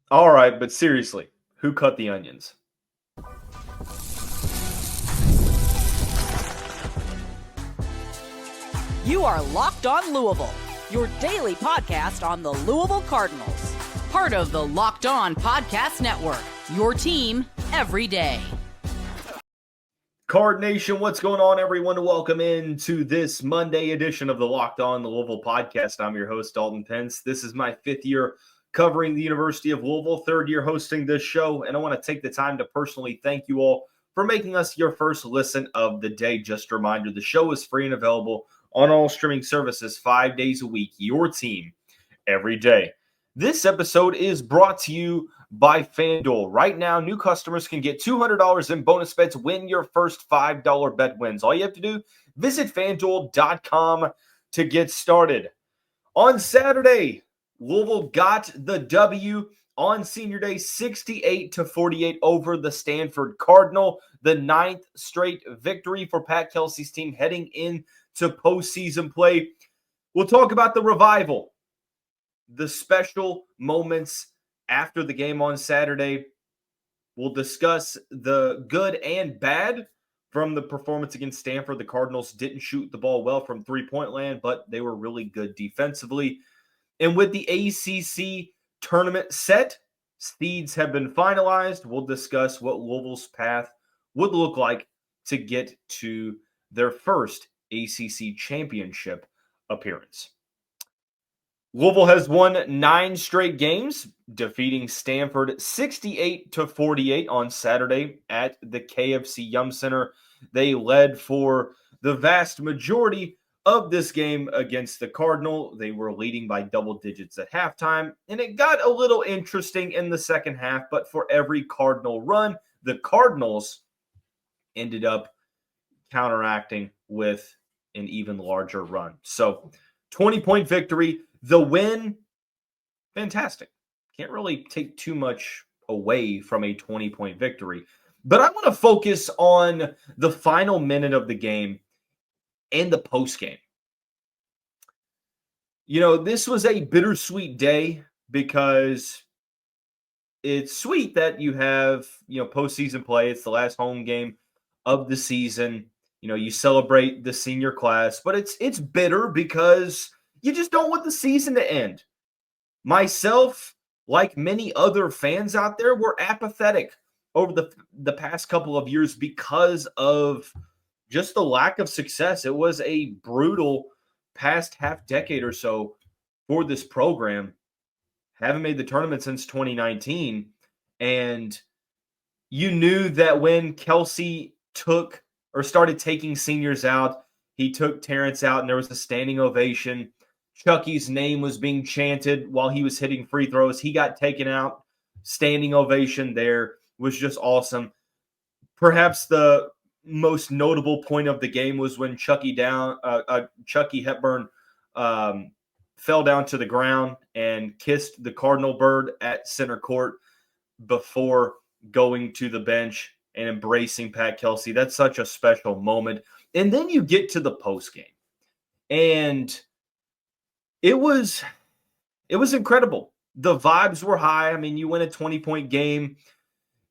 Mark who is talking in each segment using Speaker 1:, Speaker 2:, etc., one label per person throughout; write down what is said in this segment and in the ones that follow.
Speaker 1: All right, but seriously, who cut the onions?
Speaker 2: You are Locked On Louisville, your daily podcast on the Louisville Cardinals. Part of the Locked On Podcast Network, your team every day.
Speaker 1: Card Nation, what's going on, everyone? Welcome into this Monday edition of the Locked On Louisville podcast. I'm your host, Dalton Pence. This is my fifth year covering the University of Louisville, third year hosting this show, and I want to take the time to personally thank you all for making us your first listen of the day. Just a reminder, the show is free and available on all streaming services 5 days a week, your team every day. This episode is brought to you by FanDuel. Right now, new customers can get $200 in bonus bets when your first $5 bet wins. All you have to do, visit FanDuel.com to get started. On Saturday, Louisville got the W on Senior Day, 68-48 over the Stanford Cardinal, the ninth straight victory for Pat Kelsey's team heading into postseason play. We'll talk about the revival, the special moments after the game on Saturday. We'll discuss the good and bad from the performance against Stanford. The Cardinals didn't shoot the ball well from three-point land, but they were really good defensively. And with the ACC Tournament set, seeds have been finalized. We'll discuss what Louisville's path would look like to get to their first ACC championship appearance. Louisville has won 9 straight games, defeating Stanford 68-48 on Saturday at the KFC Yum Center. They led for the vast majority of this game against the Cardinal. They were leading by double digits at halftime, and it got a little interesting in the second half, but for every Cardinal run, the Cardinals ended up counteracting with an even larger run. So 20-point victory. The win, fantastic. Can't really take too much away from a 20-point victory. But I want to focus on the final minute of the game and the postgame. You know, this was a bittersweet day because it's sweet that you have, postseason play. It's the last home game of the season. You know, you celebrate the senior class, but it's bitter because you just don't want the season to end. Myself, like many other fans out there, were apathetic over the past couple of years because of just the lack of success. It was a brutal past half decade or so for this program. Haven't made the tournament since 2019. And you knew that when Kelsey started taking seniors out, he took Terrence out and there was a standing ovation. Chucky's name was being chanted while he was hitting free throws. He got taken out. Standing ovation there was just awesome. Perhaps the most notable point of the game was when Chucky Hepburn fell down to the ground and kissed the Cardinal bird at center court before going to the bench and embracing Pat Kelsey. That's such a special moment. And then you get to the postgame, and it was incredible. The vibes were high. I mean, you win a 20-point game.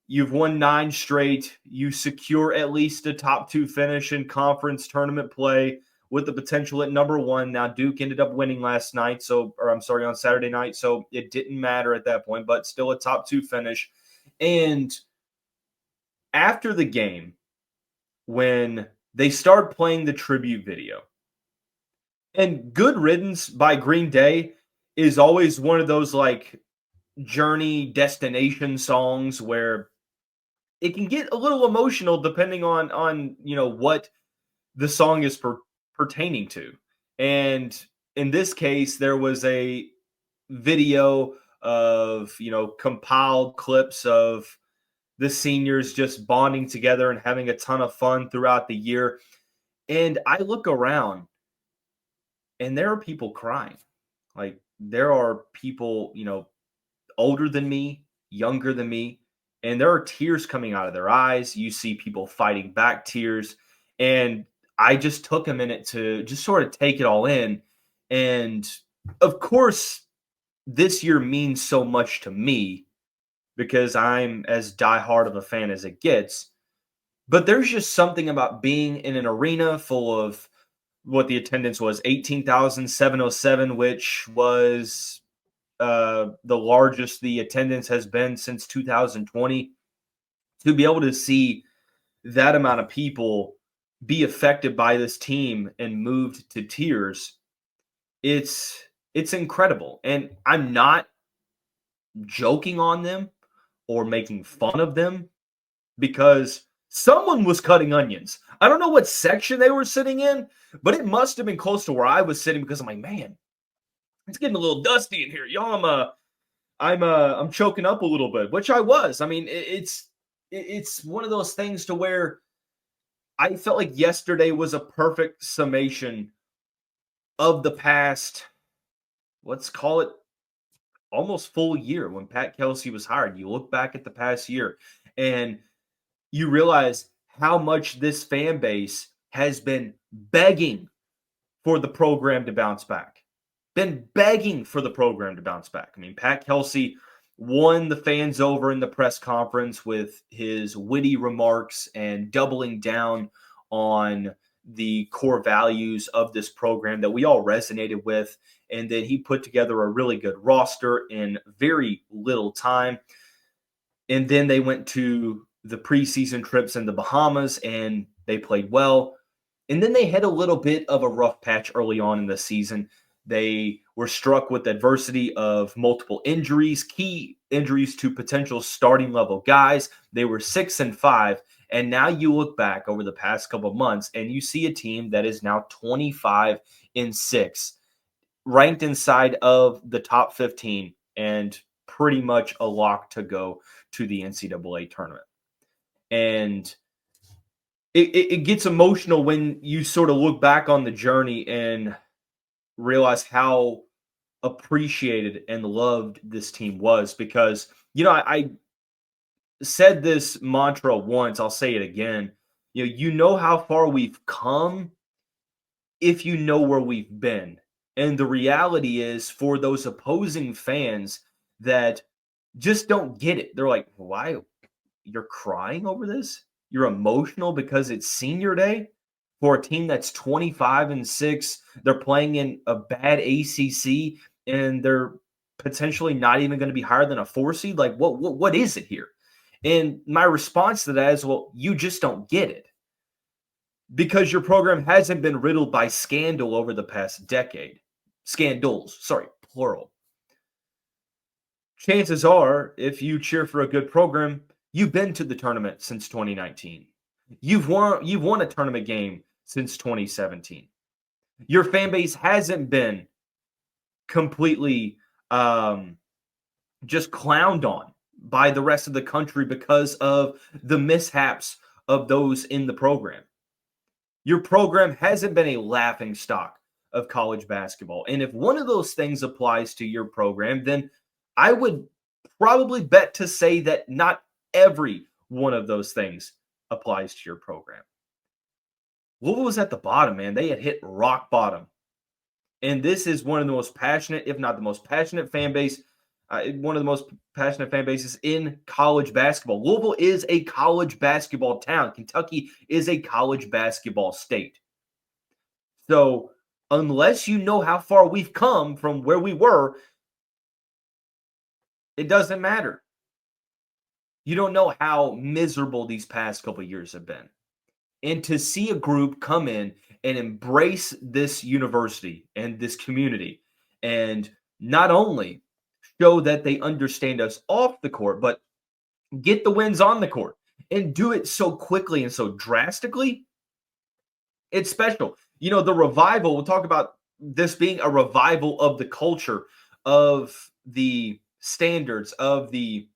Speaker 1: You've won 9 straight. You secure at least a top 2 finish in conference tournament play with the potential at number 1. Now, Duke ended up winning on Saturday night, so it didn't matter at that point, but still a top 2 finish. And after the game, when they started playing the tribute video, and Good Riddance by Green Day is always one of those like journey destination songs where it can get a little emotional depending on what the song is pertaining to. And in this case, there was a video of, compiled clips of the seniors just bonding together and having a ton of fun throughout the year. And I look around and there are people crying. Like, there are people, older than me, younger than me, and there are tears coming out of their eyes. You see people fighting back tears. And I just took a minute to just sort of take it all in. And of course, this year means so much to me because I'm as diehard of a fan as it gets. But there's just something about being in an arena full of what the attendance was, 18,707, which was the largest the attendance has been since 2020. To be able to see that amount of people be affected by this team and moved to tears, it's incredible. And I'm not joking on them or making fun of them, because someone was cutting onions. I don't know what section they were sitting in, but it must have been close to where I was sitting, because I'm like, man, it's getting a little dusty in here, y'all. I'm choking up a little bit, which I was. I mean, it's one of those things to where I felt like yesterday was a perfect summation of the past, let's call it almost full year when Pat Kelsey was hired. You look back at the past year and you realize how much this fan base has been begging for the program to bounce back. Been begging for the program to bounce back. I mean, Pat Kelsey won the fans over in the press conference with his witty remarks and doubling down on the core values of this program that we all resonated with. And then he put together a really good roster in very little time. And then they went to the preseason trips in the Bahamas and they played well. And then they had a little bit of a rough patch early on in the season. They were struck with adversity of multiple injuries, key injuries to potential starting level guys. They were 6-5. And now you look back over the past couple of months and you see a team that is now 25-6, ranked inside of the top 15 and pretty much a lock to go to the NCAA tournament. And it gets emotional when you sort of look back on the journey and realize how appreciated and loved this team was. Because, I said this mantra once, I'll say it again. You know how far we've come if you know where we've been. And the reality is, for those opposing fans that just don't get it, they're like, why? You're crying over this? You're emotional because it's senior day for a team that's 25-6. They're playing in a bad ACC and they're potentially not even going to be higher than a 4 seed. Like, what is it here? And my response to that is, well, you just don't get it, because your program hasn't been riddled by scandal over the past decade. Scandals, sorry, plural. Chances are, if you cheer for a good program, you've been to the tournament since 2019. You've won a tournament game since 2017. Your fan base hasn't been completely just clowned on by the rest of the country because of the mishaps of those in the program. Your program hasn't been a laughing stock of college basketball. And if one of those things applies to your program, then I would probably bet to say that not every one of those things applies to your program. Louisville was at the bottom, man. They had hit rock bottom. And this is one of the most passionate, if not the most passionate fan base, one of the most passionate fan bases in college basketball. Louisville is a college basketball town. Kentucky is a college basketball state. So unless you know how far we've come from where we were, it doesn't matter. You don't know how miserable these past couple of years have been. And to see a group come in and embrace this university and this community, and not only show that they understand us off the court, but get the wins on the court and do it so quickly and so drastically, it's special. The revival, we'll talk about this being a revival of the culture, of the standards, of the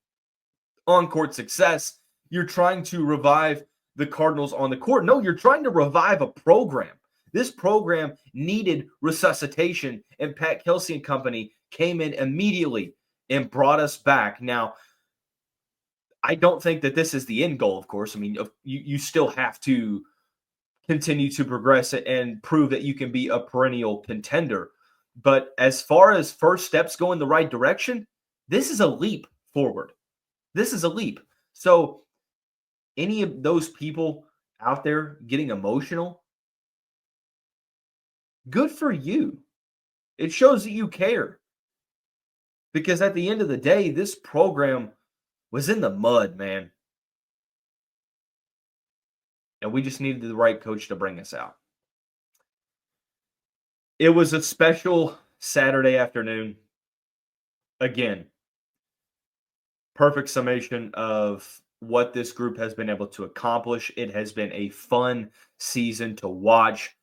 Speaker 1: on-court success. You're trying to revive the Cardinals on the court. No, you're trying to revive a program. This program needed resuscitation, and Pat Kelsey and company came in immediately and brought us back. Now, I don't think that this is the end goal, of course. I mean, you still have to continue to progress and prove that you can be a perennial contender. But as far as first steps go in the right direction, this is a leap forward. This is a leap. So, any of those people out there getting emotional, good for you. It shows that you care because at the end of the day, this program was in the mud, man. And we just needed the right coach to bring us out. It was a special Saturday afternoon. Again, perfect summation of what this group has been able to accomplish. It has been a fun season to watch.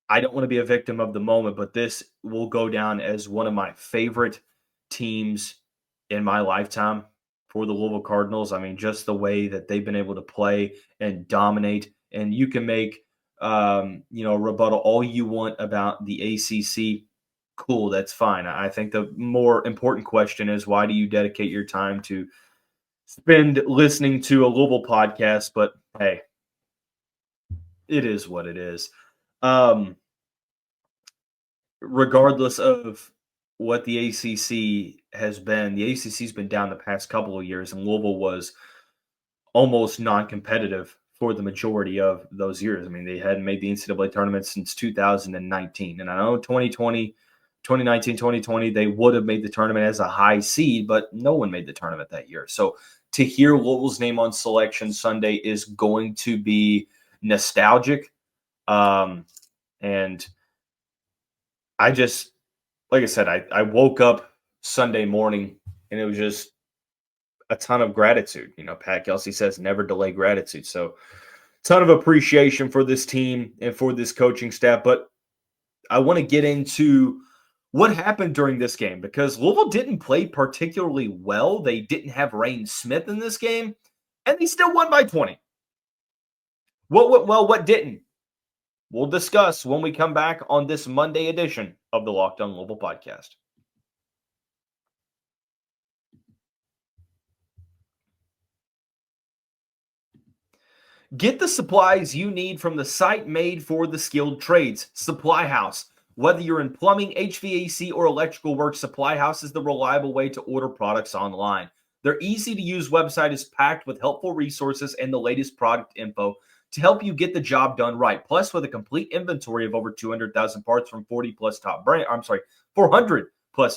Speaker 1: I don't want to be a victim of the moment, but this will go down as one of my favorite teams in my lifetime for the Louisville Cardinals. I mean, just the way that they've been able to play and dominate. And you can make, rebuttal all you want about the ACC. Cool, that's fine. I think the more important question is, why do you dedicate your time to spend listening to a Louisville podcast? But hey, it is what it is. Regardless of what the ACC has been, the ACC's been down the past couple of years, and Louisville was almost non-competitive for the majority of those years. I mean, they hadn't made the NCAA tournament since 2019. And I know 2019, 2020, they would have made the tournament as a high seed, but no one made the tournament that year. So to hear Louisville's name on Selection Sunday is going to be nostalgic. And I just, like I said, I woke up Sunday morning and it was just a ton of gratitude. You know, Pat Kelsey says never delay gratitude. So ton of appreciation for this team and for this coaching staff. But I want to get into what happened during this game because Louisville didn't play particularly well. They didn't have Reyne Smith in this game, and they still won by 20. What didn't? We'll discuss when we come back on this Monday edition of the Locked On Louisville podcast. Get the supplies you need from the site made for the skilled trades, Supply House. Whether you're in plumbing, HVAC, or electrical work, Supply House is the reliable way to order products online. Their easy-to-use website is packed with helpful resources and the latest product info to help you get the job done right. Plus, with a complete inventory of over 200,000 parts from 400 plus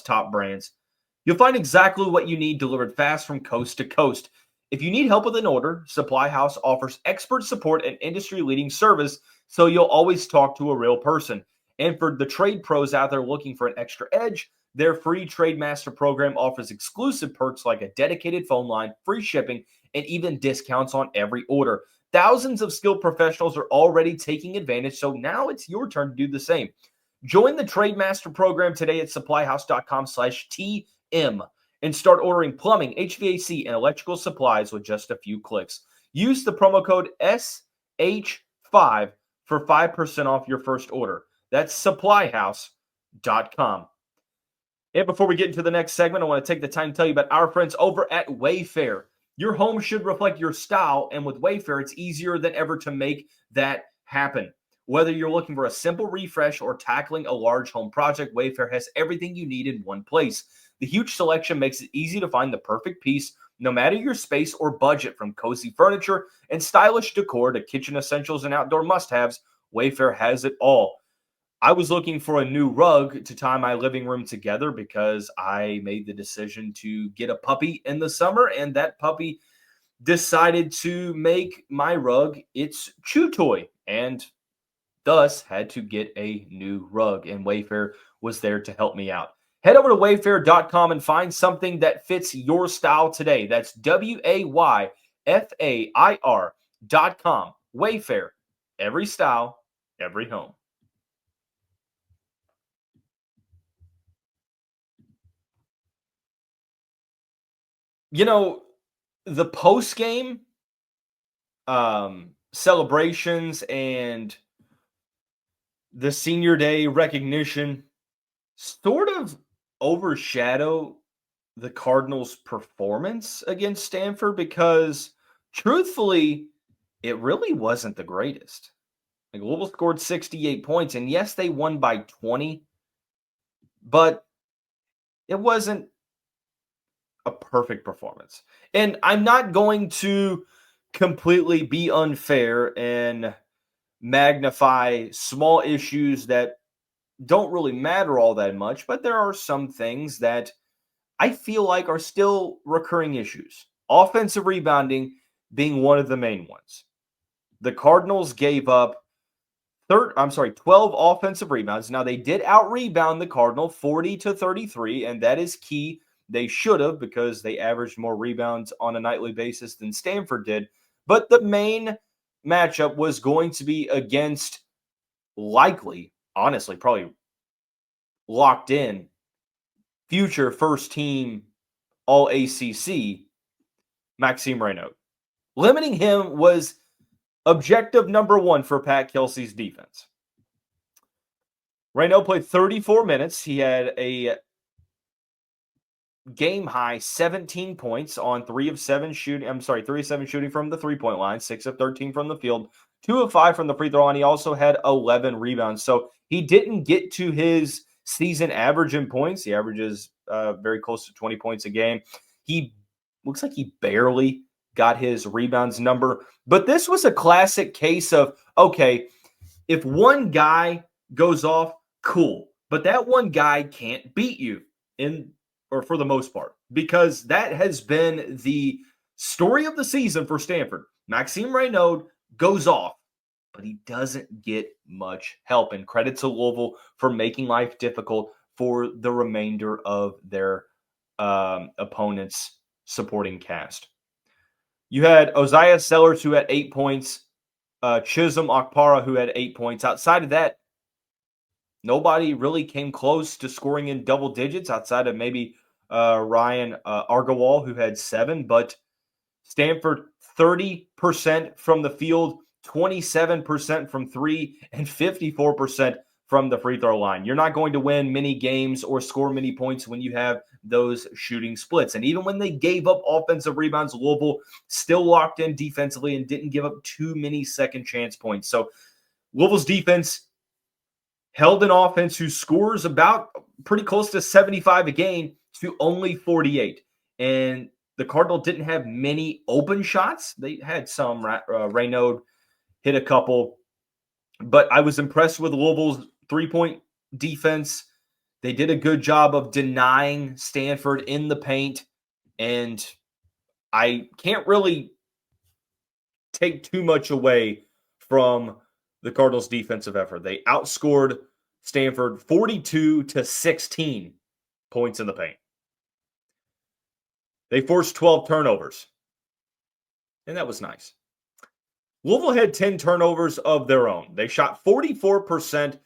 Speaker 1: top brands, you'll find exactly what you need delivered fast from coast to coast. If you need help with an order, Supply House offers expert support and industry-leading service, so you'll always talk to a real person. And for the trade pros out there looking for an extra edge, their free Trade Master program offers exclusive perks like a dedicated phone line, free shipping, and even discounts on every order. Thousands of skilled professionals are already taking advantage, so now it's your turn to do the same. Join the Trade Master program today at supplyhouse.com/TM and start ordering plumbing, HVAC, and electrical supplies with just a few clicks. Use the promo code SH5 for 5% off your first order. That's supplyhouse.com. And before we get into the next segment, I want to take the time to tell you about our friends over at Wayfair. Your home should reflect your style, and with Wayfair, it's easier than ever to make that happen. Whether you're looking for a simple refresh or tackling a large home project, Wayfair has everything you need in one place. The huge selection makes it easy to find the perfect piece, no matter your space or budget. From cozy furniture and stylish decor to kitchen essentials and outdoor must-haves, Wayfair has it all. I was looking for a new rug to tie my living room together because I made the decision to get a puppy in the summer, and that puppy decided to make my rug its chew toy, and thus had to get a new rug, and Wayfair was there to help me out. Head over to wayfair.com and find something that fits your style today. That's WAYFAIR.com. Wayfair, every style, every home. You know, the post-game celebrations and the senior day recognition sort of overshadow the Cardinals' performance against Stanford because, truthfully, it really wasn't the greatest. Like, Louisville scored 68 points, and yes, they won by 20, but it wasn't a perfect performance. And I'm not going to completely be unfair and magnify small issues that don't really matter all that much, but there are some things that I feel like are still recurring issues. Offensive rebounding being one of the main ones. The Cardinals gave up 12 offensive rebounds. Now they did out-rebound the Cardinal 40-33, and that is key. They should have, because they averaged more rebounds on a nightly basis than Stanford did. But the main matchup was going to be against likely, honestly, probably locked in future first team All ACC Maxime Reyne. Limiting him was objective number one for Pat Kelsey's defense. Reyne played 34 minutes. He had a game high 17 points on 3 of 7 shooting from the 3-point line, 6 of 13 from the field, 2 of 5 from the free throw line. He also had 11 rebounds. So he didn't get to his season average in points. He averages very close to 20 points a game. He looks like he barely got his rebounds number. But this was a classic case of, okay, if one guy goes off, cool. But that one guy can't beat you for the most part, because that has been the story of the season for Stanford. Maxime Reyne goes off, but he doesn't get much help. And credit to Louisville for making life difficult for the remainder of their opponent's supporting cast. You had Oziah Sellers, who had 8 points, Chisholm Okpara, who had 8 points. Outside of that, nobody really came close to scoring in double digits outside of maybe Ryan Argawal, who had 7. But Stanford, 30% from the field, 27% from 3, and 54% from the free throw line. You're not going to win many games or score many points when you have those shooting splits. And even when they gave up offensive rebounds, Louisville still locked in defensively and didn't give up too many second chance points. So Louisville's defense held an offense who scores about pretty close to 75 a game to only 48. And the Cardinals didn't have many open shots. They had some. Reyne hit a couple. But I was impressed with Louisville's three-point defense. They did a good job of denying Stanford in the paint. And I can't really take too much away from the Cardinals' defensive effort. They outscored Stanford 42-16 points in the paint. They forced 12 turnovers, and that was nice. Louisville had 10 turnovers of their own. They shot 44%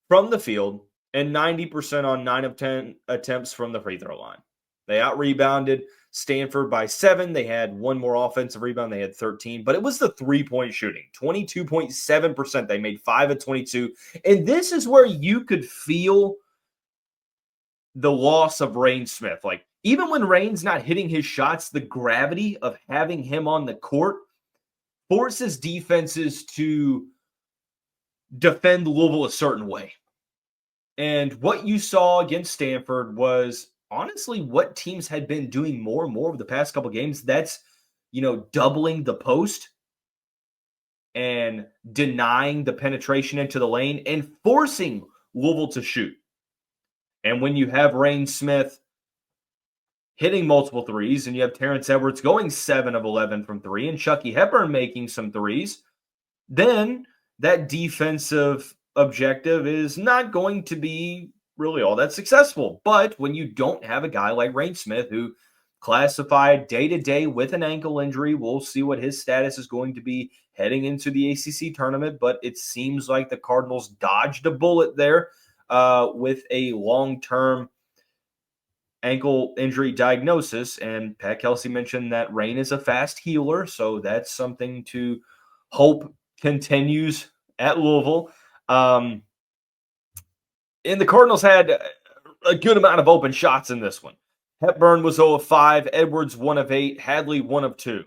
Speaker 1: from the field and 90% on 9 of 10 attempts from the free throw line. They out-rebounded Stanford by 7. They had one more offensive rebound. They had 13. But it was the three-point shooting, 22.7%. They made 5 of 22. And this is where you could feel the loss of Reyne Smith. Like, even when Reyne's not hitting his shots, the gravity of having him on the court forces defenses to defend Louisville a certain way. And what you saw against Stanford was honestly what teams had been doing more and more over the past couple games. That's, doubling the post and denying the penetration into the lane and forcing Louisville to shoot. And when you have Reyne Smith hitting multiple threes, and you have Terrence Edwards going 7 of 11 from 3, and Chucky Hepburn making some threes, then that defensive objective is not going to be really all that successful. But when you don't have a guy like Reyne Smith, who classified day-to-day with an ankle injury, we'll see what his status is going to be heading into the ACC tournament, but it seems like the Cardinals dodged a bullet there with a long-term ankle injury diagnosis. And Pat Kelsey mentioned that Reyne is a fast healer, so that's something to hope continues at Louisville. And the Cardinals had a good amount of open shots in this one. Hepburn was 0 of 5, Edwards 1 of 8, Hadley 1 of 2.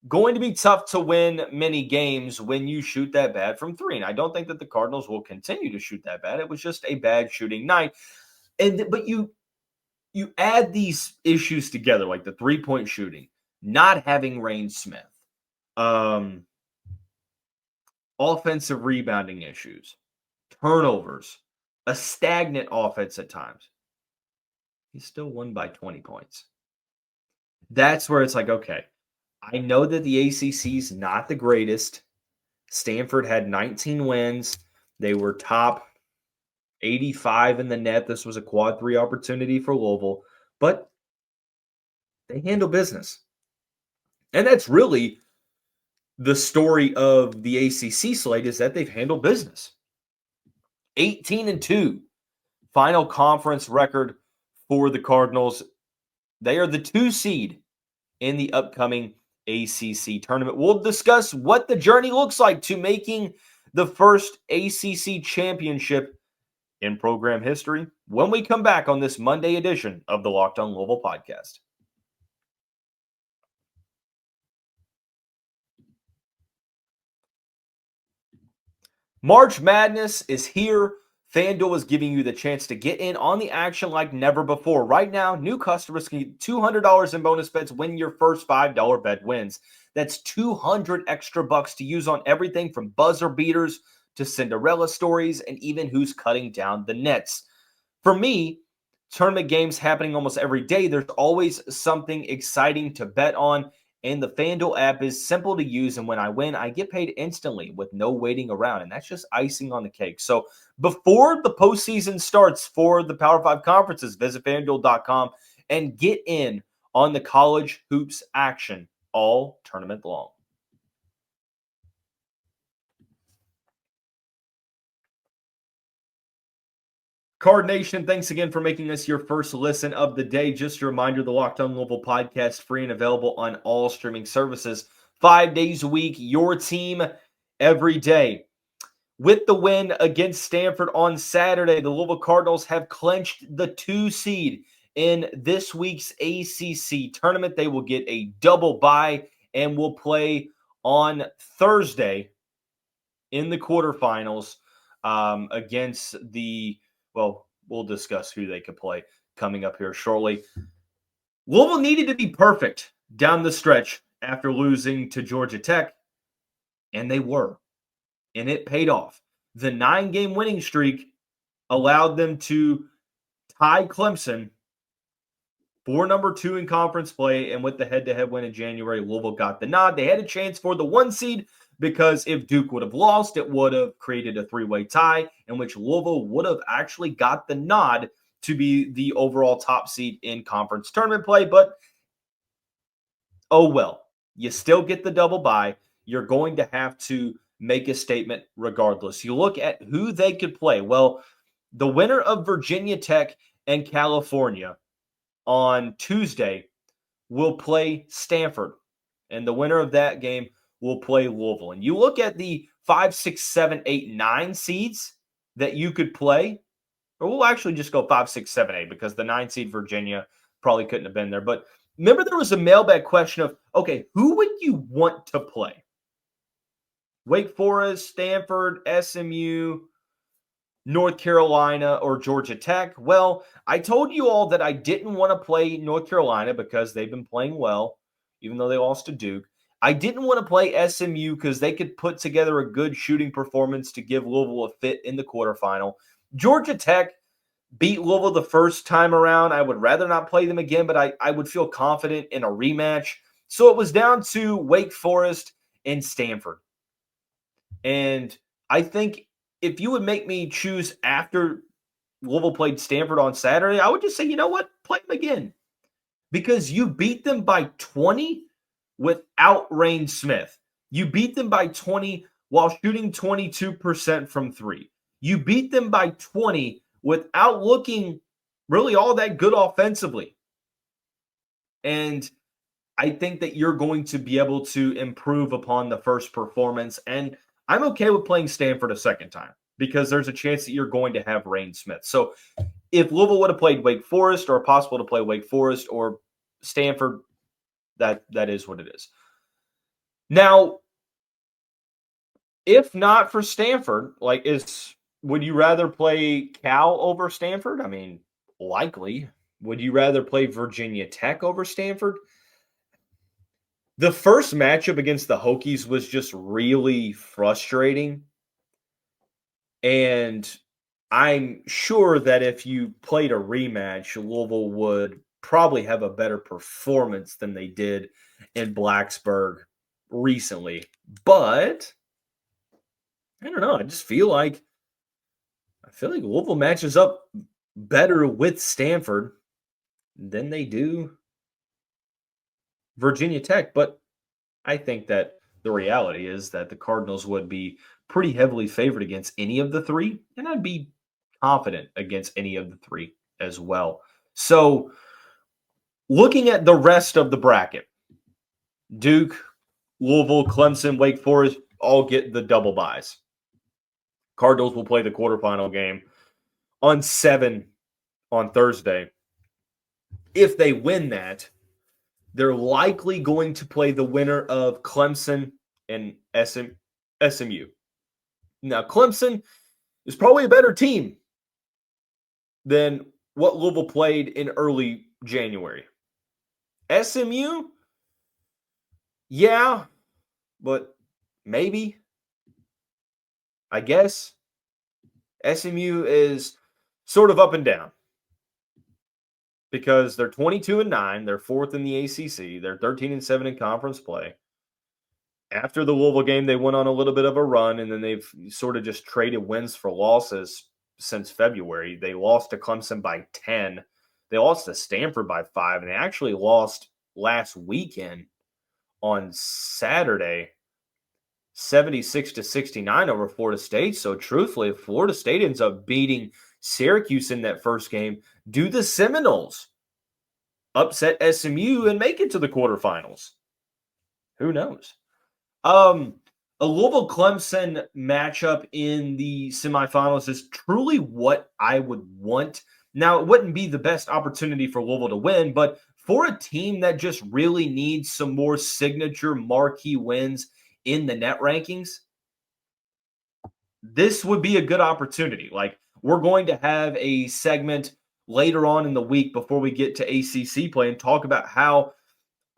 Speaker 1: Going to be tough to win many games when you shoot that bad from 3. And I don't think that the Cardinals will continue to shoot that bad. It was just a bad shooting night. But you you add these issues together, like the 3-point shooting, not having Reyne Smith, offensive rebounding issues, turnovers, a stagnant offense at times. He still won by 20 points. That's where it's like, okay, I know that the ACC is not the greatest. Stanford had 19 wins. They were top 85 in the net. This was a quad 3 opportunity for Louisville, but they handle business. And that's really the story of the ACC slate, is that they've handled business. 18-2 final conference record for the Cardinals. They are the 2 seed in the upcoming ACC tournament. We'll discuss what the journey looks like to making the first ACC championship in program history when we come back on this Monday edition of the Locked On Louisville podcast. March Madness is here. FanDuel is giving you the chance to get in on the action like never before. Right now, new customers can get $200 in bonus bets when your first $5 bet wins. That's 200 extra bucks to use on everything from buzzer beaters to Cinderella stories and even who's cutting down the nets. For me, tournament games happening almost every day. There's always something exciting to bet on. And the FanDuel app is simple to use. And when I win, I get paid instantly with no waiting around. And that's just icing on the cake. So before the postseason starts for the Power 5 conferences, visit FanDuel.com and get in on the college hoops action all tournament long. Card Nation, thanks again for making us your first listen of the day. Just a reminder, the Locked On Louisville podcast, free and available on all streaming services, 5 days a week, your team every day. With the win against Stanford on Saturday, the Louisville Cardinals have clinched the 2 seed in this week's ACC tournament. They will get a double bye and will play on Thursday in the quarterfinals against the... Well, we'll discuss who they could play coming up here shortly. Louisville needed to be perfect down the stretch after losing to Georgia Tech, and they were. And it paid off. The 9-game winning streak allowed them to tie Clemson for number 2 in conference play, and with the head-to-head win in January, Louisville got the nod. They had a chance for the 1 seed, because if Duke would have lost, it would have created a 3-way tie in which Louisville would have actually got the nod to be the overall top seed in conference tournament play. But, oh well, you still get the double bye. You're going to have to make a statement regardless. You look at who they could play. Well, the winner of Virginia Tech and California on Tuesday will play Stanford. And the winner of that game will play Louisville. And you look at the 5, 6, 7, 8, 9 seeds that you could play, or we'll actually just go 5, 6, 7, 8 because the 9 seed Virginia probably couldn't have been there. But remember, there was a mailbag question of, okay, who would you want to play? Wake Forest, Stanford, SMU, North Carolina, or Georgia Tech? Well, I told you all that I didn't want to play North Carolina because they've been playing well, even though they lost to Duke. I didn't want to play SMU because they could put together a good shooting performance to give Louisville a fit in the quarterfinal. Georgia Tech beat Louisville the first time around. I would rather not play them again, but I would feel confident in a rematch. So it was down to Wake Forest and Stanford. And I think if you would make me choose after Louisville played Stanford on Saturday, I would just say, you know what? Play them again. Because you beat them by 20 without Reyne Smith. You beat them by 20 while shooting 22% from 3. You beat them by 20 without looking really all that good offensively. And I think that you're going to be able to improve upon the first performance. And I'm okay with playing Stanford a second time because there's a chance that you're going to have Reyne Smith. So if Louisville would have played Wake Forest, or possible to play Wake Forest or Stanford, that is what it is. Now, if not for Stanford, would you rather play Cal over Stanford? I mean, likely. Would you rather play Virginia Tech over Stanford? The first matchup against the Hokies was just really frustrating. And I'm sure that if you played a rematch, Louisville would probably have a better performance than they did in Blacksburg recently. But I don't know. I feel like Louisville matches up better with Stanford than they do Virginia Tech. But I think that the reality is that the Cardinals would be pretty heavily favored against any of the three, and I'd be confident against any of the three as well. So, looking at the rest of the bracket, Duke, Louisville, Clemson, Wake Forest all get the double byes. Cardinals will play the quarterfinal game on 7 on Thursday. If they win that, they're likely going to play the winner of Clemson and SMU. Now, Clemson is probably a better team than what Louisville played in early January. SMU, yeah, but maybe. I guess SMU is sort of up and down because they're 22-9, they're 4th in the ACC, they're 13-7 in conference play. After the Louisville game, they went on a little bit of a run, and then they've sort of just traded wins for losses since February. They lost to Clemson by 10. They lost to Stanford by 5, and they actually lost last weekend on Saturday, 76-69 over Florida State. So truthfully, if Florida State ends up beating Syracuse in that first game, do the Seminoles upset SMU and make it to the quarterfinals? Who knows? A Louisville-Clemson matchup in the semifinals is truly what I would want. Now, it wouldn't be the best opportunity for Louisville to win, but for a team that just really needs some more signature marquee wins in the net rankings, this would be a good opportunity. Like, we're going to have a segment later on in the week before we get to ACC play and talk about how,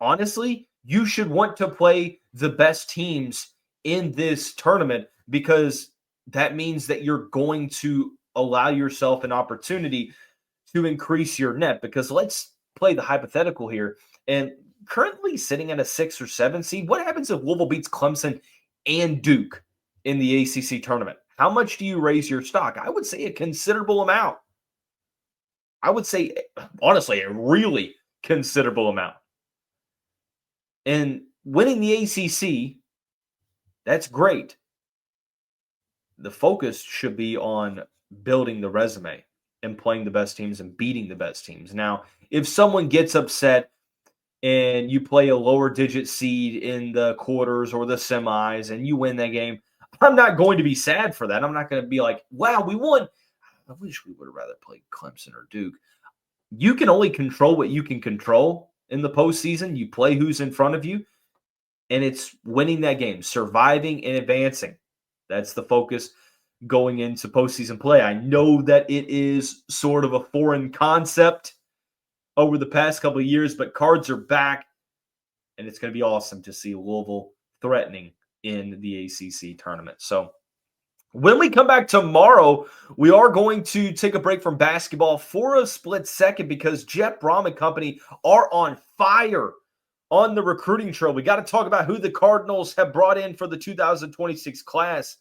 Speaker 1: honestly, you should want to play the best teams in this tournament because that means that you're going to allow yourself an opportunity to increase your net. Because let's play the hypothetical here. And currently sitting at a 6 or 7 seed, what happens if Louisville beats Clemson and Duke in the ACC tournament? How much do you raise your stock? I would say a considerable amount. I would say, honestly, a really considerable amount. And winning the ACC, that's great. The focus should be on building the resume and playing the best teams and beating the best teams. Now, if someone gets upset and you play a lower digit seed in the quarters or the semis and you win that game, I'm not going to be sad for that. I'm not going to be like, wow, we won. I wish we would have rather played Clemson or Duke. You can only control what you can control in the postseason. You play who's in front of you, and it's winning that game, surviving and advancing. That's the focus going into postseason play. I know that it is sort of a foreign concept over the past couple of years, but cards are back, and it's going to be awesome to see Louisville threatening in the ACC tournament. So when we come back tomorrow, we are going to take a break from basketball for a split second because Jeff Brom and company are on fire on the recruiting trail. We got to talk about who the Cardinals have brought in for the 2026 class.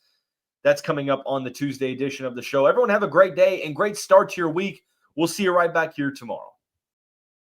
Speaker 1: That's coming up on the Tuesday edition of the show. Everyone have a great day and great start to your week. We'll see you right back here tomorrow.